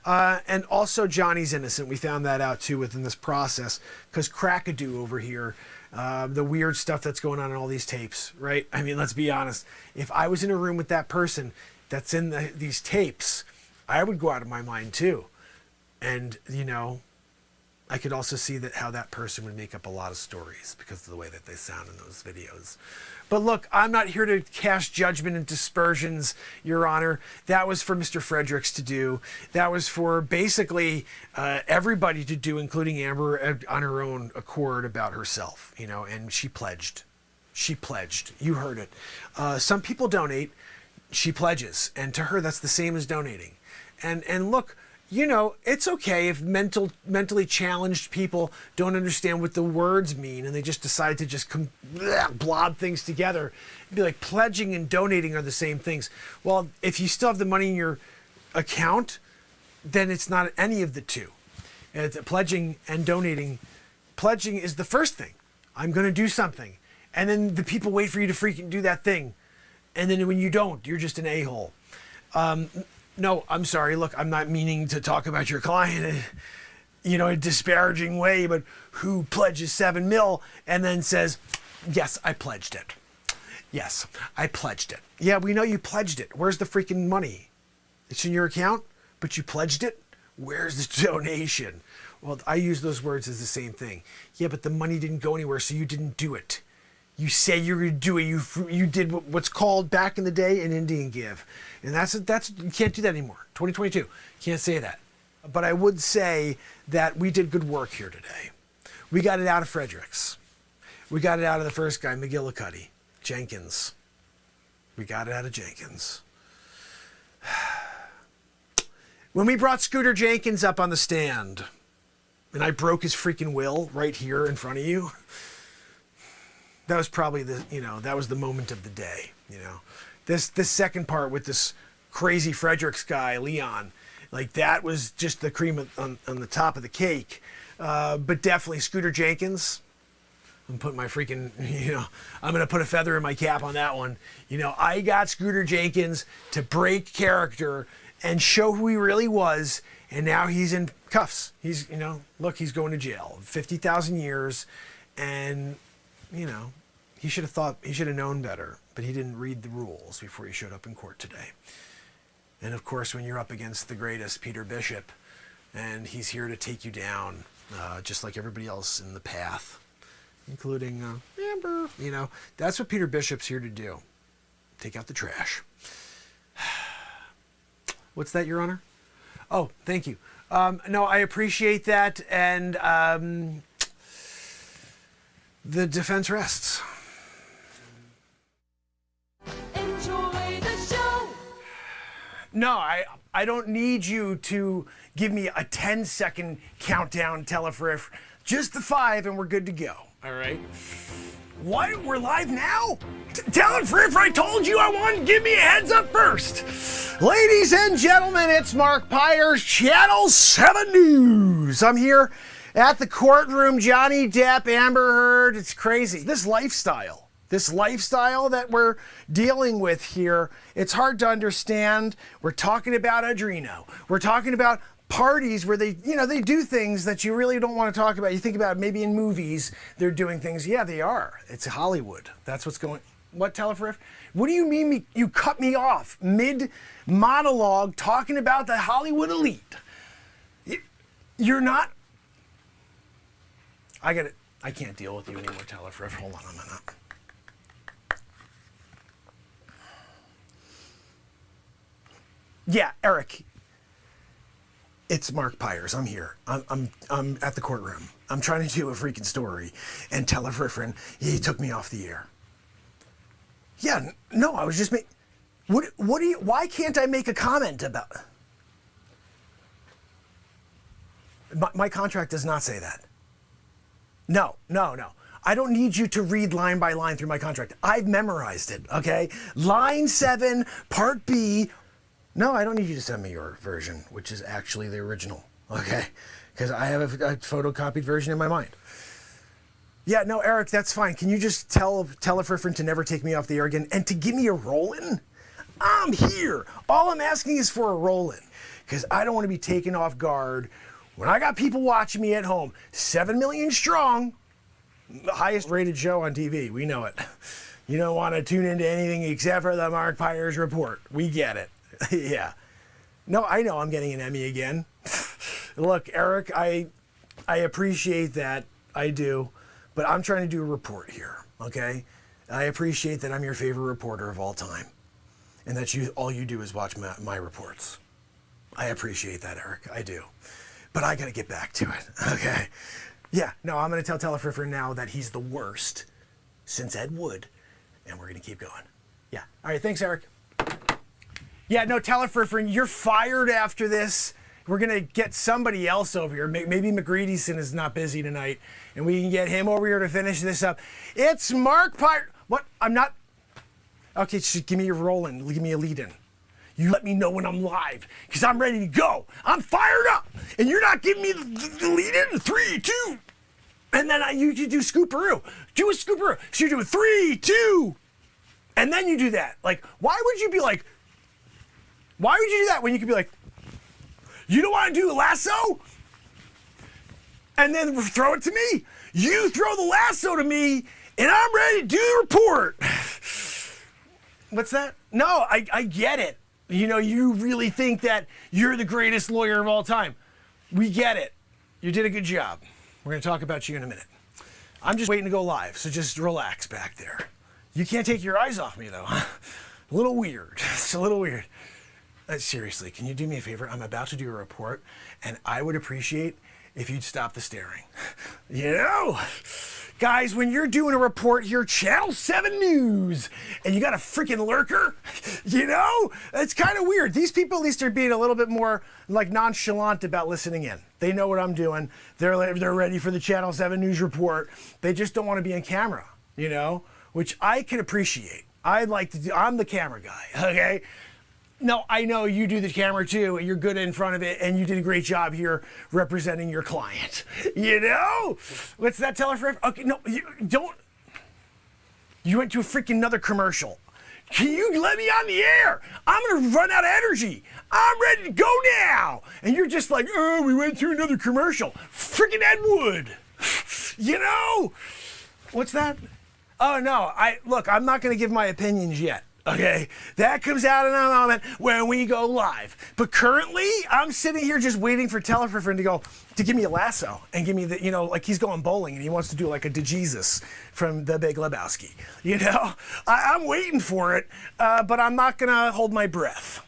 And also, Johnny's innocent. We found that out, too, within this process. Because Crackadoo over here, the weird stuff that's going on in all these tapes, right? I mean, let's be honest. If I was in a room with that person that's in these tapes, I would go out of my mind, too. And, I could also see how that person would make up a lot of stories because of the way that they sound in those videos. But look, I'm not here to cast judgment and dispersions, Your Honor. That was for Mr. Fredericks to do. That was for basically everybody to do, including Amber on her own accord about herself, and she pledged. She pledged. You heard it. Some people donate. She pledges. And to her, that's the same as donating. And look, it's okay if mentally challenged people don't understand what the words mean and they just decide to just blob things together. It'd be like pledging and donating are the same things. Well, if you still have the money in your account, then it's not any of the two. It's pledging and donating. Pledging is the first thing. I'm going to do something. And then the people wait for you to freaking do that thing. And then when you don't, you're just an a-hole. No, I'm sorry. Look, I'm not meaning to talk about your client in a disparaging way, but who pledges $7 million and then says, yes, I pledged it. Yes, I pledged it. Yeah, we know you pledged it. Where's the freaking money? It's in your account, but you pledged it? Where's the donation? Well, I use those words as the same thing. Yeah, but the money didn't go anywhere, so you didn't do it. You say you're going to do it. You did what's called back in the day an Indian give. And that's you can't do that anymore. 2022, can't say that. But I would say that we did good work here today. We got it out of Fredericks. We got it out of the first guy, McGillicuddy. Jenkins. We got it out of Jenkins. When we brought Scooter Jenkins up on the stand, and I broke his freaking will right here in front of you, that was probably that was the moment of the day, This second part with this crazy Fredericks guy, Leon, like that was just the cream on the top of the cake. But definitely Scooter Jenkins, I'm putting my freaking, I'm going to put a feather in my cap on that one. I got Scooter Jenkins to break character and show who he really was. And now he's in cuffs. He's, look, he's going to jail. 50,000 years. And, he should have known better. But he didn't read the rules before he showed up in court today. And of course, when you're up against the greatest, Peter Bishop, and he's here to take you down, just like everybody else in the path, including Amber, that's what Peter Bishop's here to do. Take out the trash. What's that, Your Honor? Oh, thank you. No, I appreciate that, and the defense rests. Enjoy the show. No, I don't need you to give me a 10-second countdown, Telefriff. Just the 5, and we're good to go. All right? What? We're live now? Telefriff, I told you I wanted to give me a heads up first. Ladies and gentlemen, it's Mark Pyers, Channel 7 News. I'm here at the courtroom. Johnny Depp, Amber Heard. It's crazy. This lifestyle that we're dealing with here, it's hard to understand. We're talking about Adreno. We're talking about parties where they do things that you really don't want to talk about. You think about maybe in movies, they're doing things. Yeah, they are. It's Hollywood. That's what's going. What, Telefriff? What do you mean you cut me off mid-monologue talking about the Hollywood elite? You're not. I can't deal with you anymore, Telefriff. Hold on a minute. Yeah, Eric. It's Mark Pyers. I'm here. I'm at the courtroom. I'm trying to do a freaking story, and Telefriffin, he took me off the air. Yeah, no, I was just why can't I make a comment about? My contract does not say that. No. I don't need you to read line by line through my contract. I've memorized it, okay? Line 7, part B. No, I don't need you to send me your version, which is actually the original, okay? Because I have a photocopied version in my mind. Yeah, no, Eric, that's fine. Can you just tell Telefriffin to never take me off the air again and to give me a roll-in? I'm here. All I'm asking is for a roll-in because I don't want to be taken off guard when I got people watching me at home. 7 million strong, the highest rated show on TV. We know it. You don't want to tune into anything except for the Mark Pyers Report. We get it. Yeah. No, I know I'm getting an Emmy again. Look, Eric, I appreciate that. I do. But I'm trying to do a report here, okay? I appreciate that I'm your favorite reporter of all time. And that all you do is watch my reports. I appreciate that, Eric. I do. But I got to get back to it, okay? Yeah, no, I'm going to tell Telefriffin now that he's the worst since Ed Wood. And we're going to keep going. Yeah. All right, thanks, Eric. Yeah, no, Telefriffin, you're fired after this. We're going to get somebody else over here. Maybe McGreedyson is not busy tonight, and we can get him over here to finish this up. It's Mark Pyers. What? I'm not. Okay, just give me a roll-in. Give me a lead-in. You let me know when I'm live, because I'm ready to go. I'm fired up, and you're not giving me the lead-in. 3, 2. And then you do Scooperoo. Do a Scooperoo. So you do a 3, 2. And then you do that. Like, why would you do that when you could be like, you don't want to do a lasso? And then throw it to me? You throw the lasso to me, and I'm ready to do the report. What's that? No, I get it. You really think that you're the greatest lawyer of all time. We get it. You did a good job. We're going to talk about you in a minute. I'm just waiting to go live, so just relax back there. You can't take your eyes off me, though. A little weird. It's a little weird. Seriously, can you do me a favor? I'm about to do a report, and I would appreciate if you'd stop the staring. Guys, when you're doing a report here, Channel 7 News, and you got a freaking lurker, you know, it's kind of weird. These people at least are being a little bit more like nonchalant about listening in. They know what I'm doing. They're ready for the Channel 7 News report. They just don't want to be on camera, you know, which I can appreciate. I'd like to do, I'm the camera guy, okay? No, I know you do the camera too, and you're good in front of it, and you did a great job here representing your client. You know? What's that, Telefriff? Okay, no, you don't. You went to a freaking another commercial. Can you let me on the air? I'm gonna run out of energy. I'm ready to go now. And you're just like, oh, we went through another commercial. Freaking Ed Wood. You know? What's that? Oh no, look, I'm not gonna give my opinions yet. Okay, that comes out in a moment when we go live. But currently, I'm sitting here just waiting for Telefriff to give me a lasso and give me the, you know, like he's going bowling and he wants to do like a DeJesus from The Big Lebowski. You know, I'm waiting for it, but I'm not gonna hold my breath.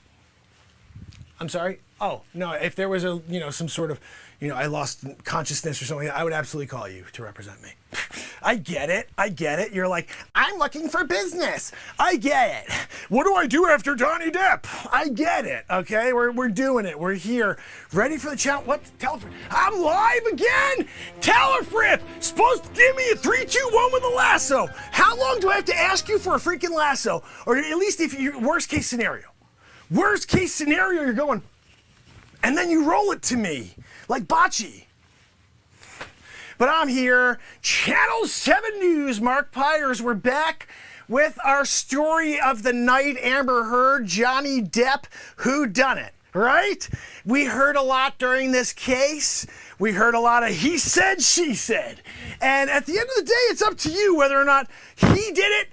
I'm sorry. Oh no, if there was some sort of, I lost consciousness or something, I would absolutely call you to represent me. I get it. You're like, I'm looking for business. I get it. What do I do after Johnny Depp? I get it, okay? We're doing it. We're here. Ready for the challenge. What? Telefriff. I'm live again? Telefriff! Supposed to give me a 3, 2, 1 with a lasso. How long do I have to ask you for a freaking lasso? Or at least if you, worst case scenario. Worst case scenario, you're going, and then you roll it to me. Like bocce. But I'm here, Channel 7 News, Mark Pyers. We're back with our story of the night, Amber Heard, Johnny Depp, who done it, right? We heard a lot during this case. We heard a lot of he said, she said. And at the end of the day, it's up to you whether or not he did it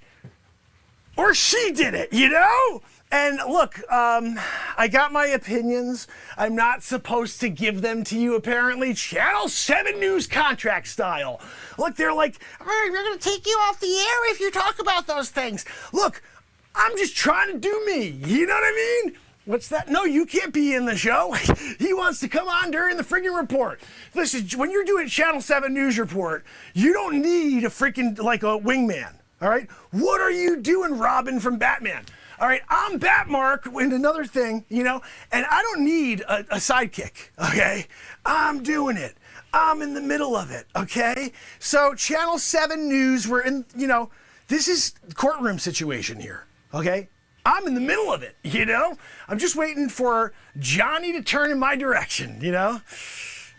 or she did it, you know? And look, I got my opinions. I'm not supposed to give them to you, apparently. Channel 7 News contract style. Look, they're like, all right, we're going to take you off the air if you talk about those things. Look, I'm just trying to do me. You know what I mean? What's that? No, you can't be in the show. He wants to come on during the freaking report. Listen, when you're doing Channel 7 News report, you don't need a freaking, like a wingman. All right? What are you doing, Robin from Batman? All right, I'm Batmark, and another thing, and I don't need a sidekick, okay? I'm doing it. I'm in the middle of it, okay? So Channel 7 News, we're in, this is courtroom situation here, okay? I'm in the middle of it, I'm just waiting for Johnny to turn in my direction,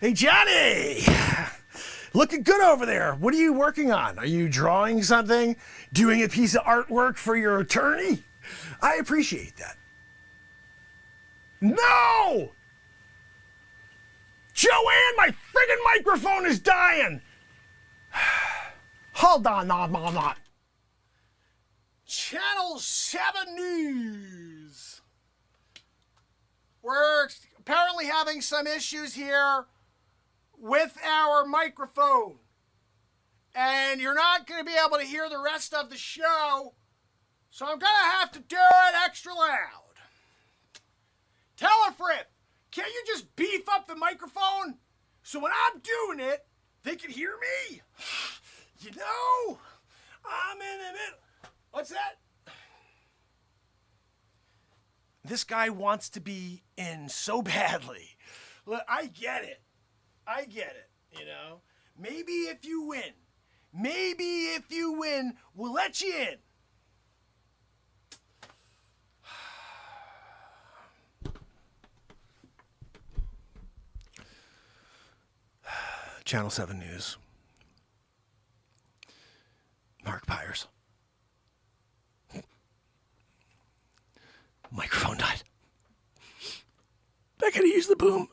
Hey, Johnny! Looking good over there. What are you working on? Are you drawing something? Doing a piece of artwork for your attorney? I appreciate that. No! Joanne, my friggin' microphone is dying! Hold on, no. Channel 7 News. We're apparently having some issues here with our microphone. And you're not going to be able to hear the rest of the show. So I'm going to have to do it extra loud. Telefriff, can't you just beef up the microphone so when I'm doing it, they can hear me? I'm in the middle. What's that? This guy wants to be in so badly. Look, I get it. Maybe if you win, we'll let you in. Channel 7 News. Mark Pyers. Microphone died. I gotta use the boom.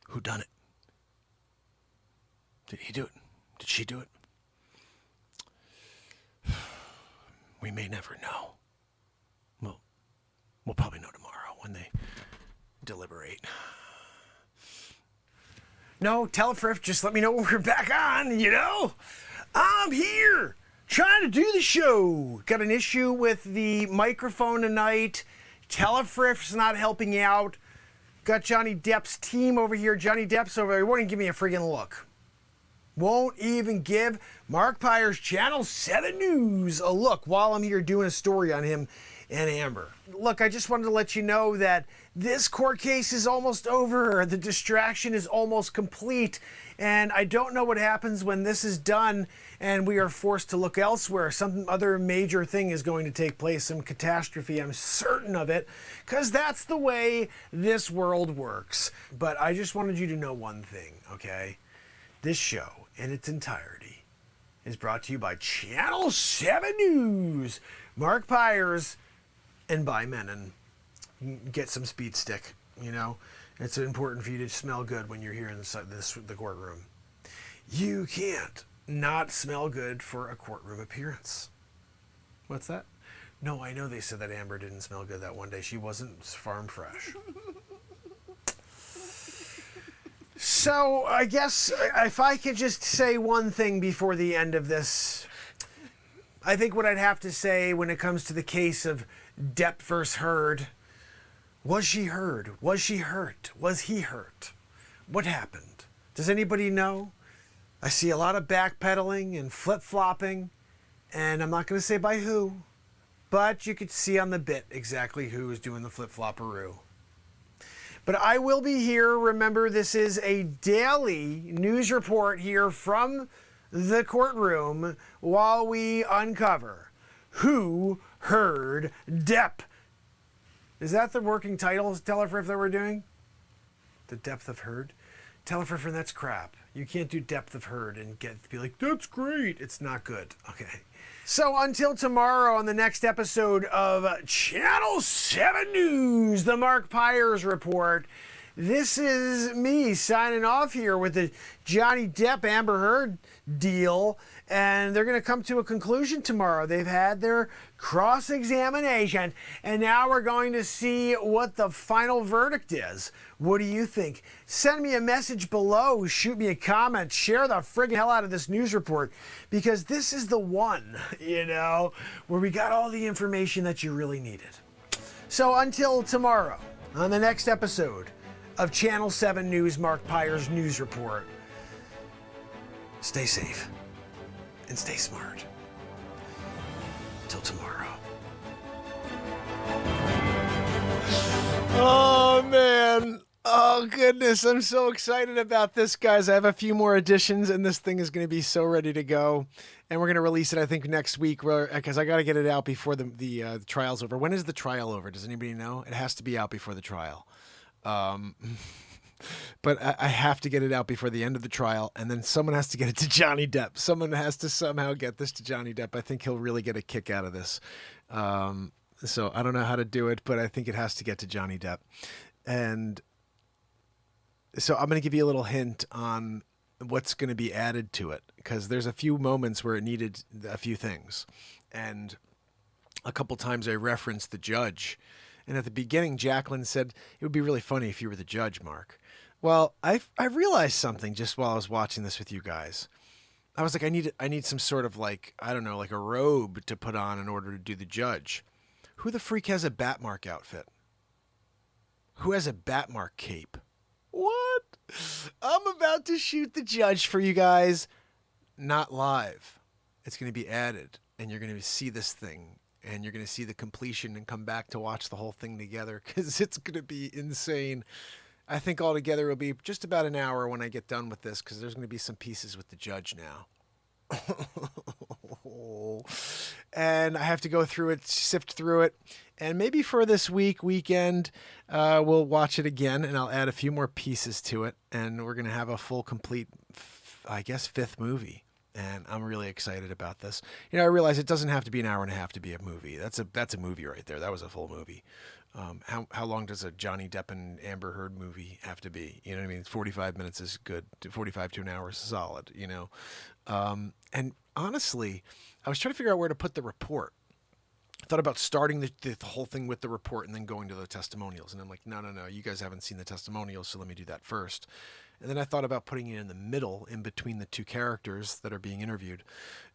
Who done it? Did he do it? Did she do it? We may never know. We'll probably know tomorrow when they deliberate. No, Telefriff, just let me know when we're back on, I'm here, trying to do the show. Got an issue with the microphone tonight. Telefriff's not helping out. Got Johnny Depp's team over here. Johnny Depp's over there. He won't even give me a friggin' look. won't even give Mark Pyre's Channel 7 News a look while I'm here doing a story on him and Amber. Look, I just wanted to let you know that this court case is almost over. The distraction is almost complete. And I don't know what happens when this is done and we are forced to look elsewhere. Some other major thing is going to take place, some catastrophe, I'm certain of it, because that's the way this world works. But I just wanted you to know one thing, okay? This show in its entirety is brought to you by Channel 7 News, Mark Pyres, and by Menon. Get some speed stick, you know? It's important for you to smell good when you're here in the courtroom. You can't not smell good for a courtroom appearance. What's that? No, I know they said that Amber didn't smell good that one day. She wasn't farm fresh. So I guess if I could just say one thing before the end of this, I think what I'd have to say when it comes to the case of Depp versus Heard, was she heard? Was she hurt? Was he hurt? What happened? Does anybody know? I see a lot of backpedaling and flip-flopping, and I'm not going to say by who, but you could see on the bit exactly who is doing the flip-flopperoo. But I will be here. Remember, this is a daily news report here from the courtroom while we uncover who heard Depp. Is that the working title, Telefriff, that we're doing? The depth of heard? Telefriff, that's crap. You can't do depth of heard and be like, that's great. It's not good. Okay. So until tomorrow on the next episode of Channel 7 News, the Mark Pyres Report, this is me signing off here with the Johnny Depp Amber Heard deal, and they're going to come to a conclusion tomorrow. They've had their cross-examination, and now we're going to see what the final verdict is. What do you think? Send me a message below, shoot me a comment, share the friggin' hell out of this news report, because this is the one, you know, where we got all the information that you really needed. So until tomorrow, on the next episode of Channel 7 News Mark Pyres News Report, stay safe and stay smart. Till tomorrow. Oh, man. Oh, goodness. I'm so excited about this, guys. I have a few more additions, and this thing is going to be so ready to go. And we're going to release it, I think, next week, because I got to get it out before the trial's over. When is the trial over? Does anybody know? It has to be out before the trial. But I have to get it out before the end of the trial, and then someone has to get it to Johnny Depp. Someone has to somehow get this to Johnny Depp. I think he'll really get a kick out of this. So I don't know how to do it, but I think it has to get to Johnny Depp. And so I'm going to give you a little hint on what's going to be added to it, because there's a few moments where it needed a few things. And a couple times I referenced the judge. And at the beginning, Jacqueline said, it would be really funny if you were the judge, Mark. Well, I realized something just while I was watching this with you guys. I was like, I need some sort of like, I don't know, like a robe to put on in order to do the judge. Who the freak has a Batmark outfit? Who has a Batmark cape? What? I'm about to shoot the judge for you guys. Not live. It's going to be added, and you're going to see this thing. And you're going to see the completion and come back to watch the whole thing together, because it's going to be insane. I think altogether it'll be just about an hour when I get done with this, because there's going to be some pieces with the judge now. And I have to go through it, sift through it. And maybe for this weekend, we'll watch it again, and I'll add a few more pieces to it. And we're going to have a full, complete, I guess, fifth movie. And I'm really excited about this. You know, I realize it doesn't have to be an hour and a half to be a movie. That's a movie right there. That was a full movie. How long does a Johnny Depp and Amber Heard movie have to be? You know what I mean? 45 minutes is good. 45 to an hour is solid, you know? And honestly, I was trying to figure out where to put the report. I thought about starting the whole thing with the report and then going to the testimonials. And I'm like, no, you guys haven't seen the testimonials, so let me do that first. And then I thought about putting it in the middle, in between the two characters that are being interviewed.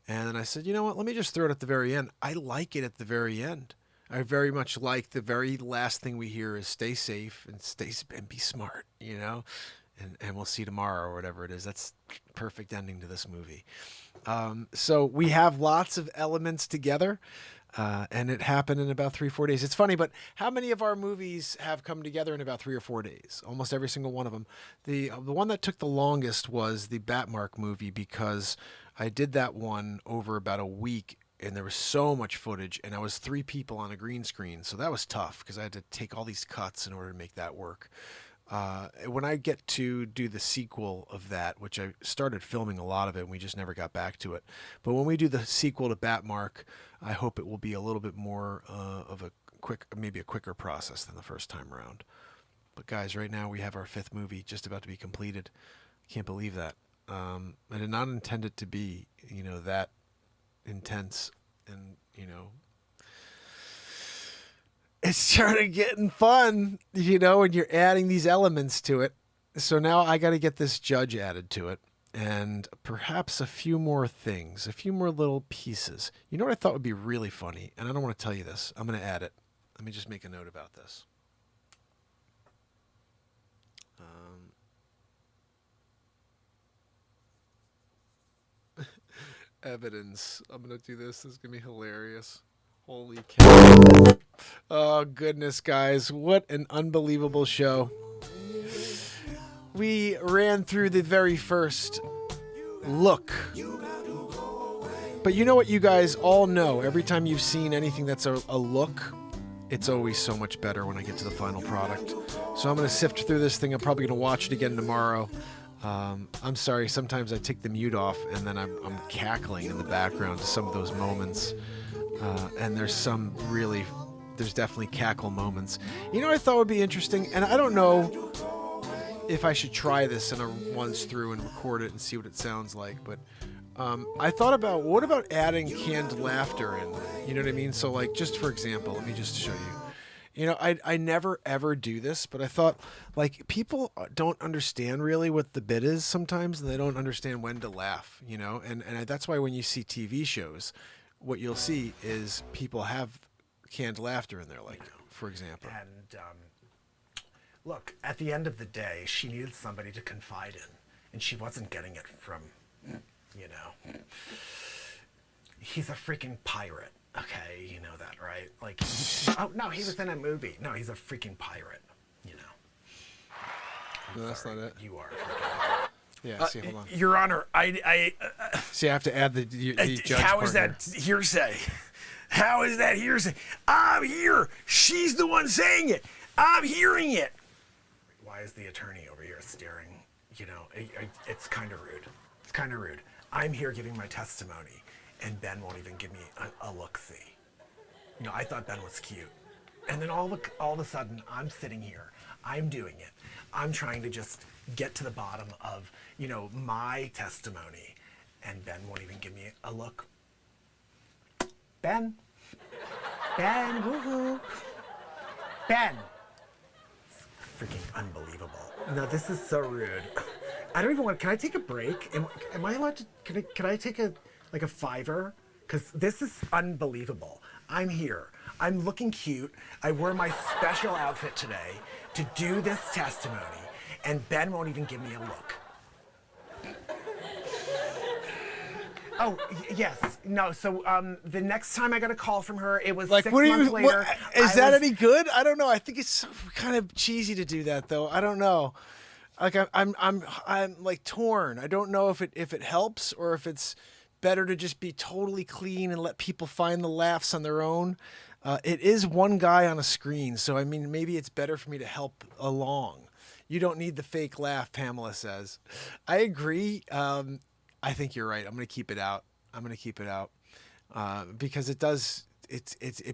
And then I said, you know what, let me just throw it at the very end. I like it at the very end. I very much like the very last thing we hear is stay safe and be smart, you know? and we'll see tomorrow or whatever it is. That's perfect ending to this movie. So we have lots of elements together, and it happened in about 3-4 days. It's funny, but how many of our movies have come together in about 3 or 4 days? Almost every single one of them. The one that took the longest was the Batmark movie, because I did that one over about a week, and there was so much footage, and I was 3 people on a green screen, so that was tough because I had to take all these cuts in order to make that work. When I get to do the sequel of that, which I started filming a lot of it and we just never got back to it, but when we do the sequel to Batmark, I hope it will be a little bit more of a maybe a quicker process than the first time around. But guys, right now we have our 5th movie just about to be completed. Can't believe that. I did not intend it to be, that intense, and it's started getting fun, and you're adding these elements to it. So now I got to get this judge added to it, and perhaps a few more things, a few more little pieces. You know what I thought would be really funny? And I don't want to tell you this. I'm going to add it. Let me just make a note about this. Evidence. I'm going to do this. This is going to be hilarious. Holy cow. Oh, goodness, guys. What an unbelievable show. We ran through the very first look. But you know what you guys all know? Every time you've seen anything that's a look, it's always so much better when I get to the final product. So I'm going to sift through this thing. I'm probably going to watch it again tomorrow. I'm sorry, sometimes I take the mute off and then I'm cackling in the background to some of those moments. And there's definitely cackle moments. You know what I thought would be interesting? And I don't know if I should try this in a once through and record it and see what it sounds like, but I thought about, what about adding canned laughter in? You know what I mean? So like, just for example, let me just show you. I never ever do this, but I thought, like, people don't understand really what the bit is sometimes, and they don't understand when to laugh, and that's why when you see TV shows, what you'll see is people have canned laughter in there, like, for example. And look, at the end of the day, she needed somebody to confide in, and she wasn't getting it from, he's a freaking pirate. Okay, you know that, right? Like, oh no, he was in a movie. No, he's a freaking pirate. No, that's not it. You are a freaking pirate. Yeah. See, hold on. Your Honor, See, I have to add the judge. How part is that hearsay? How is that hearsay? I'm here. She's the one saying it. I'm hearing it. Why is the attorney over here staring? It's kind of rude. It's kind of rude. I'm here giving my testimony, and Ben won't even give me a look-see. I thought Ben was cute. And then all of a sudden, I'm sitting here. I'm doing it. I'm trying to just get to the bottom of, my testimony. And Ben won't even give me a look. Ben, woohoo. Ben. It's freaking unbelievable. No, this is so rude. I don't even want, can I take a break? Am I allowed to, can I take a $5? Because this is unbelievable. I'm here. I'm looking cute. I wore my special outfit today to do this testimony, and Ben won't even give me a look. Oh, yes. No, so the next time I got a call from her, it was like, 6 months later. Is that any good? I don't know. I think it's kind of cheesy to do that, though. I don't know. Like, I'm like torn. I don't know if it helps or if it's better to just be totally clean and let people find the laughs on their own. It is one guy on a screen, so I mean, maybe it's better for me to help along. You don't need the fake laugh, Pamela says. I agree. I think you're right. I'm going to keep it out. Because it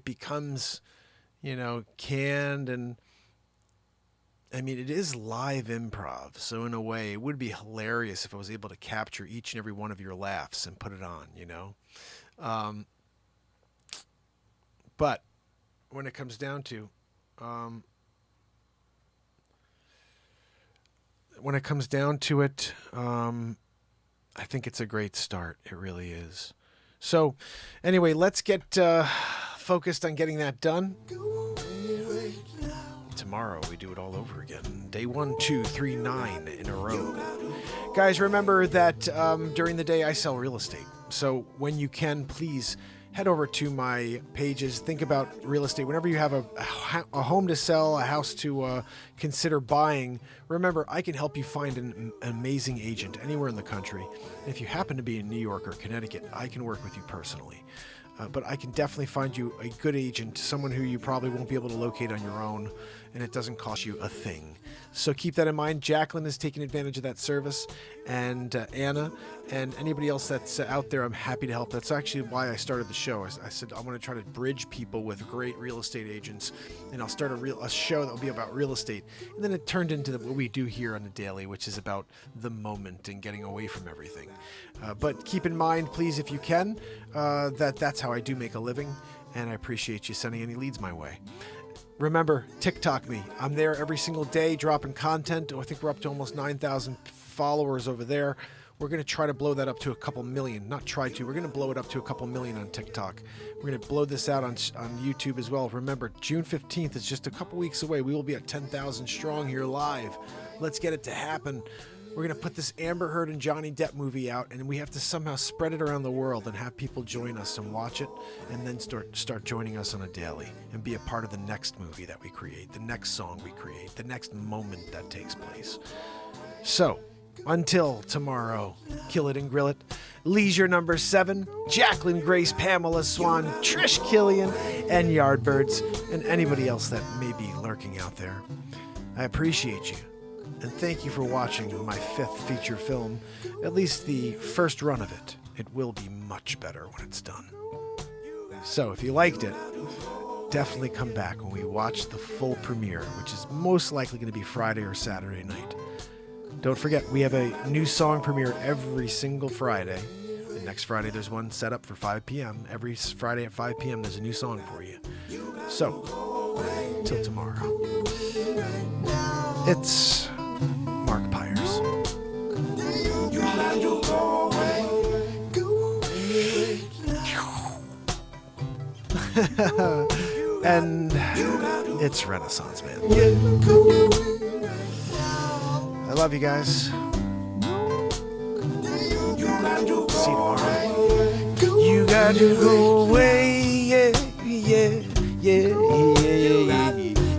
becomes, canned, and I mean, it is live improv. So in a way, it would be hilarious if I was able to capture each and every one of your laughs and put it on, But when it comes down to, it, I think it's a great start. It really is. So anyway, let's get focused on getting that done. tomorrow we do it all over again. Day 1, 2, 3, 9 in a row. Guys, remember that during the day I sell real estate. So when you can, please head over to my pages. Think about real estate. Whenever you have a home to sell, a house to consider buying, remember, I can help you find an amazing agent anywhere in the country. And if you happen to be in New York or Connecticut, I can work with you personally. But I can definitely find you a good agent, someone who you probably won't be able to locate on your own, and it doesn't cost you a thing. So keep that in mind. Jacqueline is taking advantage of that service, and Anna, and anybody else that's out there, I'm happy to help. That's actually why I started the show. I said I want to try to bridge people with great real estate agents, and I'll start a show that will be about real estate. And then it turned into what we do here on the daily, which is about the moment and getting away from everything. But keep in mind, please, if you can, that's how I do make a living, and I appreciate you sending any leads my way. Remember, TikTok me. I'm there every single day dropping content. I think we're up to almost 9,000 followers over there. We're going to try to blow that up to a couple million. Not try to. We're going to blow it up to a couple million on TikTok. We're going to blow this out on YouTube as well. Remember, June 15th is just a couple weeks away. We will be at 10,000 strong here live. Let's get it to happen. We're going to put this Amber Heard and Johnny Depp movie out, and we have to somehow spread it around the world and have people join us and watch it, and then start joining us on a daily and be a part of the next movie that we create, the next song we create, the next moment that takes place. So, until tomorrow, kill it and grill it. Leisure number 7, Jacqueline Grace, Pamela Swan, Trish Killian, and Yardbirds, and anybody else that may be lurking out there. I appreciate you. And thank you for watching my 5th feature film, at least the first run of it. It will be much better when it's done. So if you liked it, definitely come back when we watch the full premiere, which is most likely going to be Friday or Saturday night. Don't forget, we have a new song premiere every single Friday. And next Friday there's one set up for 5 p.m. Every Friday at 5 p.m. there's a new song for you. So, till tomorrow. It's Mark Pyers. And it's Renaissance Man. I love you guys. See you tomorrow. You got to go away. Yeah.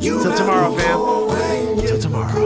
Till tomorrow, fam. Till tomorrow.